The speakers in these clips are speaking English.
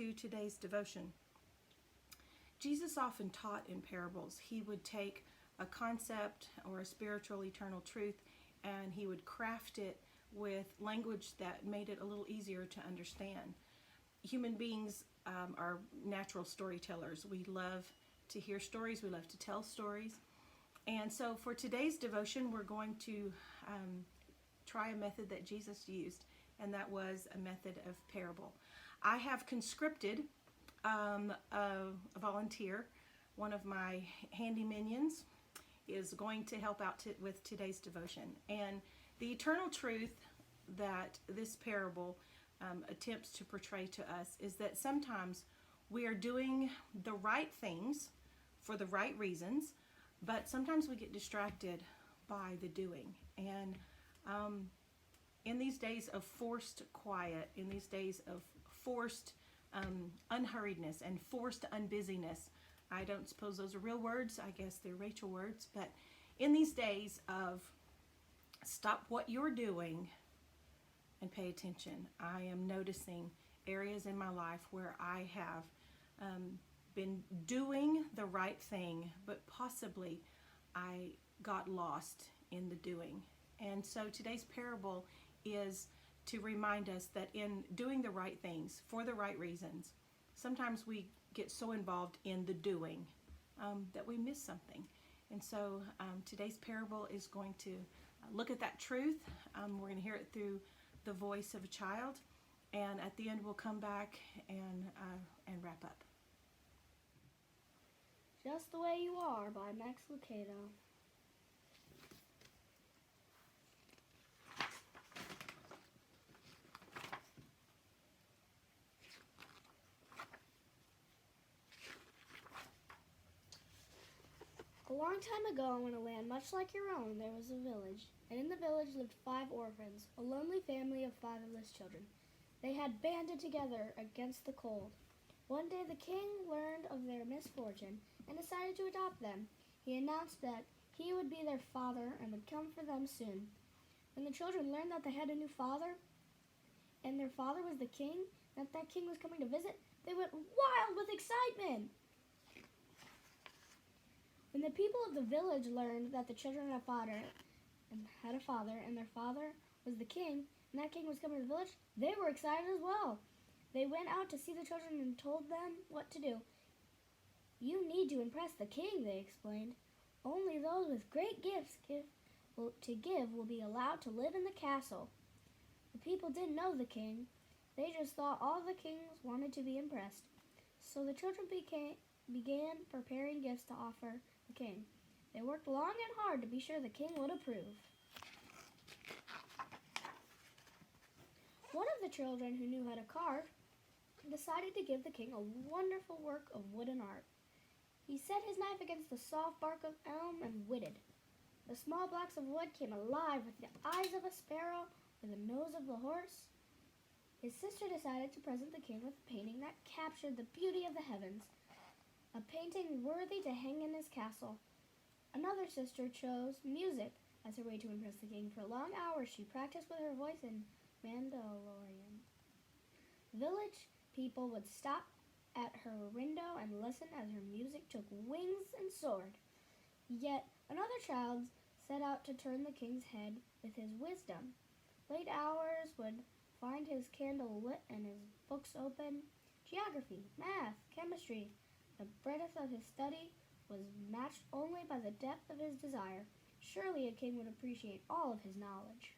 to today's devotion. Jesus often taught in parables. He would take a concept or a spiritual eternal truth and he would craft it with language that made it a little easier to understand. Human beings are natural storytellers. We love to hear stories, we love to tell stories. And so for today's devotion, we're going to try a method that Jesus used, and that was a method of parable. I have conscripted a volunteer. One of my handy minions is going to help out with today's devotion. And the eternal truth that this parable attempts to portray to us is that sometimes we are doing the right things for the right reasons, but sometimes we get distracted by the doing. And in these days of forced quiet, in these days of forced unhurriedness and forced unbusyness, I don't suppose those are real words, I guess they're Rachel words, but in these days of stop what you're doing and pay attention, I am noticing areas in my life where I have been doing the right thing, but possibly I got lost in the doing. And so today's parable is to remind us that in doing the right things for the right reasons, sometimes we get so involved in the doing that we miss something. And so today's parable is going to look at that truth. We're going to hear it through the voice of a child, and at the end we'll come back and wrap up. Just the Way You Are by Max Lucado. A long time ago, in a land much like your own, there was a village, and in the village lived 5 orphans, a lonely family of fatherless children. They had banded together against the cold. One day the king learned of their misfortune and decided to adopt them. He announced that he would be their father and would come for them soon. When the children learned that they had a new father, and their father was the king, that king was coming to visit, they went wild with excitement. When the people of the village learned that the children had a father, and their father was the king, and that king was coming to the village, they were excited as well. They went out to see the children and told them what to do. You need to impress the king, they explained. Only those with great gifts to give will be allowed to live in the castle. The people didn't know the king. They just thought all the kings wanted to be impressed. So the children began preparing gifts to offer the king. They worked long and hard to be sure the king would approve. One of the children who knew how to carve decided to give the king a wonderful work of wooden art. He set his knife against the soft bark of elm and witted. The small blocks of wood came alive with the eyes of a sparrow or the nose of the horse. His sister decided to present the king with a painting that captured the beauty of the heavens, a painting worthy to hang in his castle. Another sister chose music as her way to impress the king. For long hours she practiced with her voice in mandolin. Village people would stop at her window and listen as her music took wings and soared. Yet another child set out to turn the king's head with his wisdom. Late hours would find his candle lit and his books open. Geography, math, chemistry. The breadth of his study was matched only by the depth of his desire. Surely a king would appreciate all of his knowledge.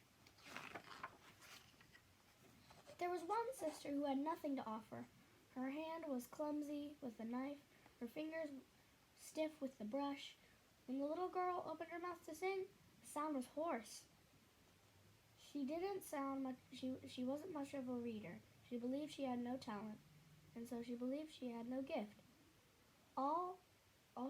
There was one sister who had nothing to offer. Her hand was clumsy with the knife, her fingers stiff with the brush. When the little girl opened her mouth to sing, the sound was hoarse. She wasn't much of a reader. She believed she had no talent, and so she believed she had no gift. All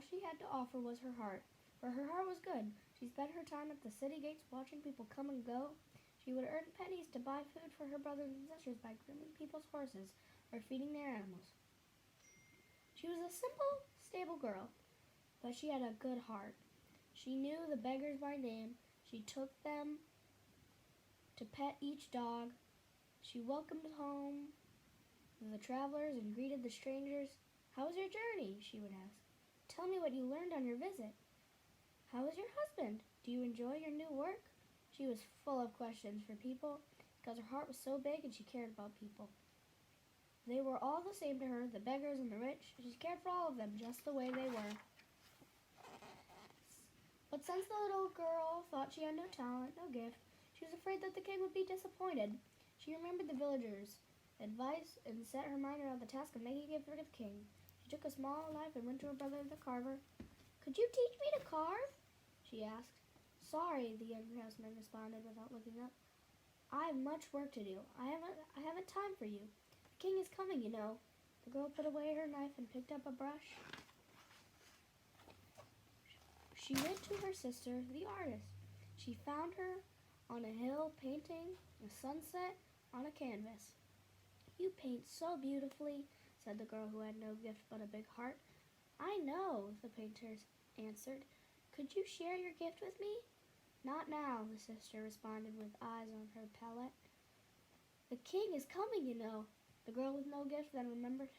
she had to offer was her heart, for her heart was good. She spent her time at the city gates watching people come and go. She would earn pennies to buy food for her brothers and sisters by grooming people's horses or feeding their animals. She was a simple, stable girl, but she had a good heart. She knew the beggars by name. She took them to pet each dog. She welcomed home the travelers and greeted the strangers. "How was your journey?" she would ask. "Tell me what you learned on your visit. How is your husband? Do you enjoy your new work?" She was full of questions for people because her heart was so big and she cared about people. They were all the same to her, the beggars and the rich. She cared for all of them just the way they were. But since the little girl thought she had no talent, no gift, she was afraid that the king would be disappointed. She remembered the villagers' advice and set her mind around the task of making a gift for the king. She took a small knife and went to her brother the carver. "Could you teach me to carve?" she asked. "Sorry," the young craftsman responded without looking up. "I have much work to do. I haven't time for you. The king is coming, you know." The girl put away her knife and picked up a brush. She went to her sister, the artist. She found her on a hill painting a sunset on a canvas. "You paint so beautifully," said the girl who had no gift but a big heart. "I know," the painter answered. "Could you share your gift with me?" "Not now," the sister responded with eyes on her palette. "The king is coming, you know." The girl with no gift then remembered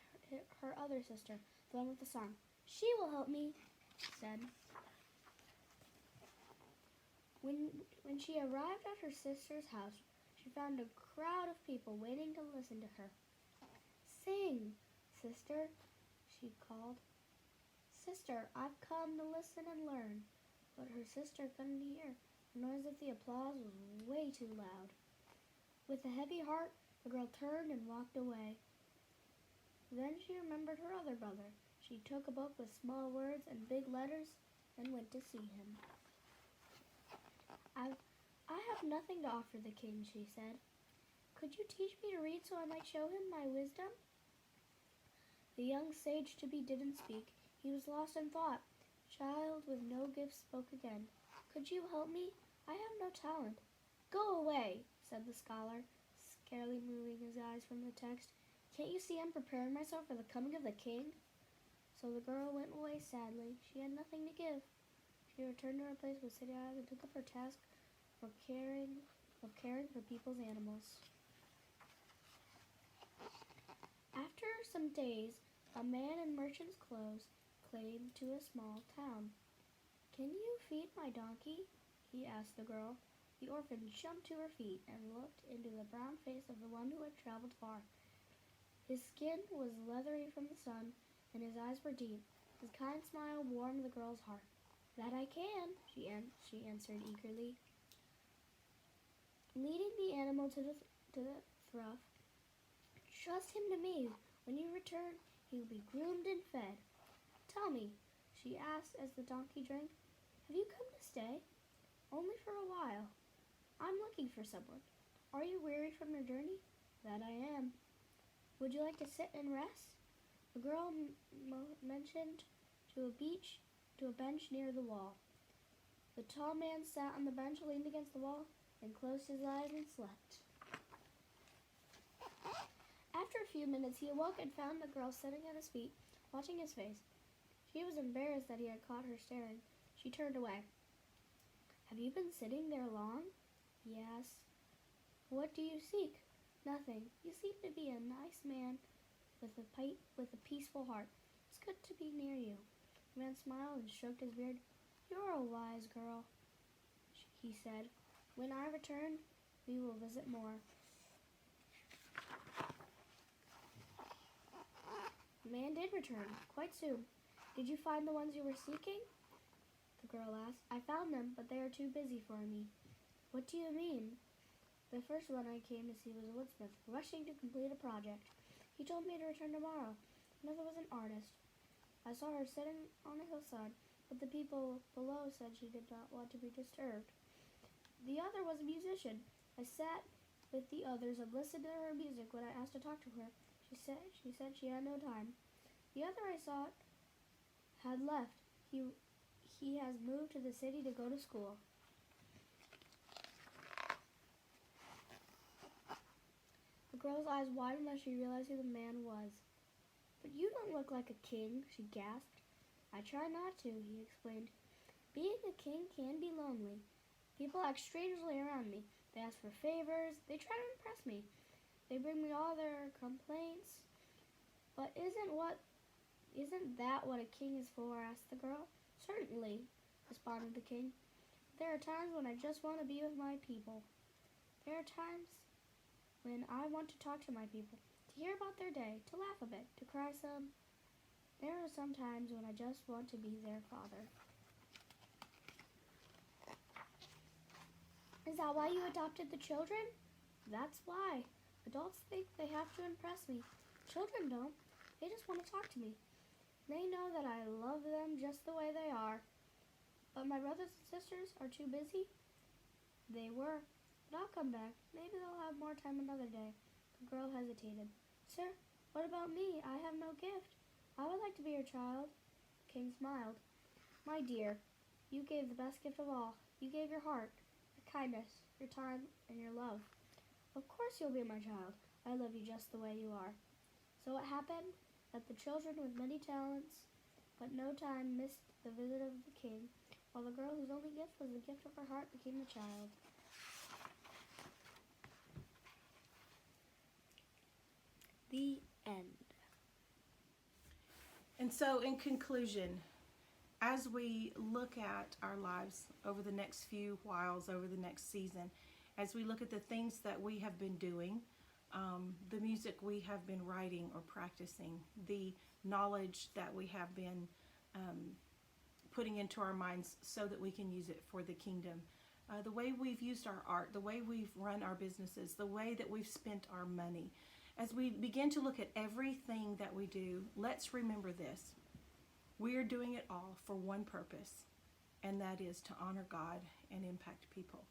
her other sister, the one with the song. "She will help me," she said. When she arrived at her sister's house, she found a crowd of people waiting to listen to her. "Sing, sister," she called. "Sister, I've come to listen and learn." But her sister couldn't hear. The noise of the applause was way too loud. With a heavy heart, the girl turned and walked away. Then she remembered her other brother. She took a book with small words and big letters and went to see him. I have nothing to offer the king," she said. "Could you teach me to read so I might show him my wisdom?" The young sage-to-be didn't speak. He was lost in thought. Child with no gift spoke again. "Could you help me? I have no talent." "Go away," said the scholar, scarcely moving his eyes from the text. "Can't you see I'm preparing myself for the coming of the king?" So the girl went away sadly. She had nothing to give. She returned to her place with city eyes and took up her task of caring for people's animals. After some days, a man in merchant's clothes came to a small town. "Can you feed my donkey?" he asked the girl. The orphan jumped to her feet and looked into the brown face of the one who had traveled far. His skin was leathery from the sun, and his eyes were deep. His kind smile warmed the girl's heart. "That I can," she answered eagerly. Leading the animal to the trough, "Trust him to me. When you return, he will be groomed and fed." "Tell me," she asked as the donkey drank, "have you come to stay?" "Only for a while. I'm looking for someone." "Are you wearied from your journey?" "That I am." "Would you like to sit and rest?" The girl motioned to a bench near the wall. The tall man sat on the bench, leaned against the wall, and closed his eyes and slept. After a few minutes, he awoke and found the girl sitting at his feet, watching his face. She was embarrassed that he had caught her staring. She turned away. "Have you been sitting there long?" he asked. "What do you seek?" "Nothing. You seem to be a nice man with a peaceful heart. It's good to be near you." The man smiled and stroked his beard. "You're a wise girl," he said. "When I return, we will visit more." The man did return, quite soon. "Did you find the ones you were seeking?" the girl asked. "I found them, but they are too busy for me." "What do you mean?" "The first one I came to see was a woodsmith, rushing to complete a project. He told me to return tomorrow. Another was an artist. I saw her sitting on a hillside, but the people below said she did not want to be disturbed. The other was a musician. I sat with the others and listened to her music. When I asked to talk to her, she said she had no time. The other I saw had left. He has moved to the city to go to school." The girl's eyes widened as she realized who the man was. "But you don't look like a king," she gasped. "I try not to," he explained. "Being a king can be lonely. People act strangely around me. They ask for favors. They try to impress me. They bring me all their complaints. But isn't that what a king is for? Asked the girl. Certainly, responded the king. There are times when I just want to be with my people. There are times when I want to talk to my people, to hear about their day, to laugh a bit, to cry some. There are some times when I just want to be their father. Is that why you adopted the children? That's why. Adults think they have to impress me. Children don't. They just want to talk to me. They know that I love them just the way they are. But my brothers and sisters are too busy. They were. But I'll come back. Maybe they'll have more time another day. The girl hesitated. Sir, what about me? I have no gift. I would like to be your child. The king smiled. My dear, you gave the best gift of all. You gave your heart, your kindness, your time, and your love. Of course you'll be my child. I love you just the way you are. So it happened that the children with many talents but no time missed the visit of the king, while the girl whose only gift was the gift of her heart became the child. The end. And so, in conclusion, as we look at our lives over the next few whiles, over the next season, as we look at the things that we have been doing, the music we have been writing or practicing, the knowledge that we have been putting into our minds so that we can use it for the kingdom, the way we've used our art, the way we've run our businesses, the way that we've spent our money. As we begin to look at everything that we do, let's remember this. We are doing it all for one purpose, and that is to honor God and impact people.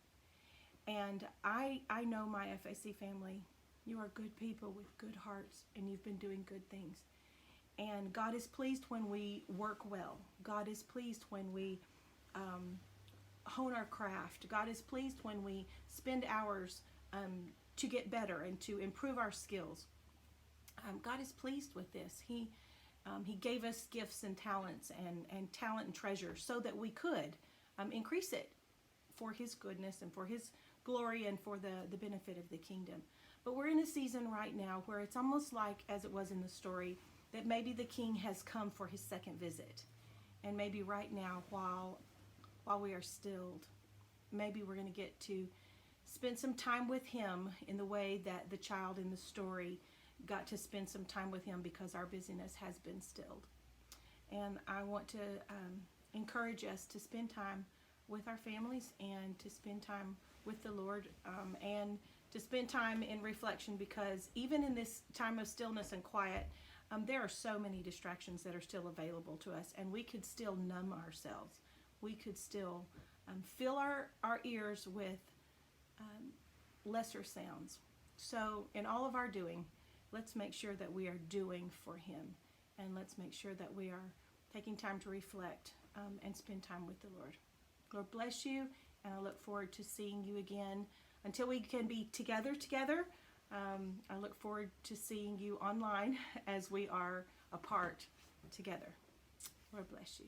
And I know my FAC family, you are good people with good hearts, and you've been doing good things. And God is pleased when we work well. God is pleased when we hone our craft. God is pleased when we spend hours to get better and to improve our skills. God is pleased with this. He gave us gifts and talents and talent and treasure so that we could increase it for His goodness and for His glory and for the benefit of the kingdom. But we're in a season right now where it's almost like, as it was in the story, that maybe the king has come for his second visit. And maybe right now, while we are stilled, maybe we're going to get to spend some time with him in the way that the child in the story got to spend some time with him because our busyness has been stilled. And I want to encourage us to spend time with our families and to spend time with the Lord and to spend time in reflection, because even in this time of stillness and quiet, there are so many distractions that are still available to us, and we could still numb ourselves. We could still fill our ears with lesser sounds. So in all of our doing, let's make sure that we are doing for Him, and let's make sure that we are taking time to reflect and spend time with the Lord. Lord bless you, and I look forward to seeing you again. Until we can be together, I look forward to seeing you online as we are apart together. Lord bless you.